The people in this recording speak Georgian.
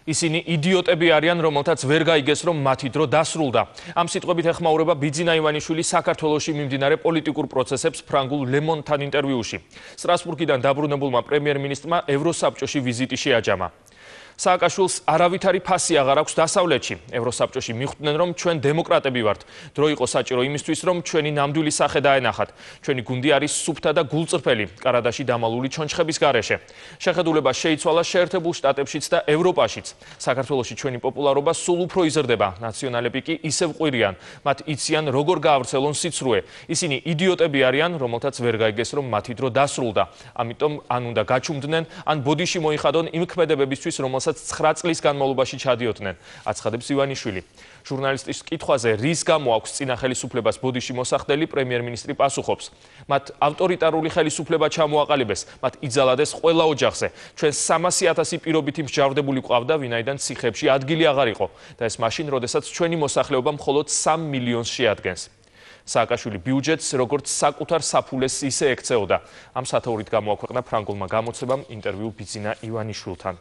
ისინი იდიოტები არიან, რომელთაც ვერ გაიგეს, რომ მათი დრო დასრულდა. ამ სიტყვებით ეხმაურება ბიძინა ივანიშვილი საქართველოში მიმდინარე პოლიტიკურ პროცესებს ფრანგულ Le Monde-თან ინტერვიუში. სტრასბურგიდან დაბრუნებულმა პრემიერ-მინისტრმა ევროსაბჭოში ვიზიტი შეაჯამა. სააკაშვილს არავითარი ფასი აღარ აქვს დასავლეთში. ევროსაბჭოში მიხვდნენ, რომ ჩვენ დემოკრატები ვართ. დრო იყო საჭირო იმისთვის, რომ ჩვენი ნამდვილი სახე დაენახათ. ჩვენი გუნდი არის სუფთა და გულწრფელი, კარადაში დამალული ჩონჩხების გარეშე. შეხედულება შეიცვალა შეერთებულ შტატებშიც და ევროპაშიც. საქართველოში ჩვენი პოპულარობა სულ უფრო იზრდება. ნაციონალები კი ისევ ყვირიან. მათ იციან, როგორ გაავრცელონ სიცრუე. ისინი იდიოტები არიან, რომელთაც ვერ გაიგეს, რომ მათი დრო დასრულდა. ამიტომ ან უნდა გაჩუმდნენ, ან ბოდიში მოიხადონ იმ ქმედებებისთვის, რომელსაც 9 წლის განმავლობაში ჩადიოდნენ, აცხადებს ივანიშვილი. ჟურნალისტის კითხვაზე, რის გამო აქვს წინა ხელისუფლებას ბოდიში მოსახდელი, პრემიერ-მინისტრი პასუხობს. მათ ავტორიტარული ხელისუფლება ჩამოაყალიბეს, მათ იძალადეს ყველა ოჯახზე. ჩვენ 300,000 პირობითი მსჯავრდებული გვყავდა, ვინაიდან ციხეებში ადგილი აღარ იყო და ეს მაშინ, როდესაც ჩვენი მოსახლეობა მხოლოდ 3 მილიონს შეადგენს. სააკაშვილი ბიუჯეტს როგორც საკუთარ საფულეს ისე ექცეოდა. ამ სათაურით გამოაქვეყნა ფრანგულმა გამოცემამ ინტერვიუ ბიძინა ივანიშვილთან.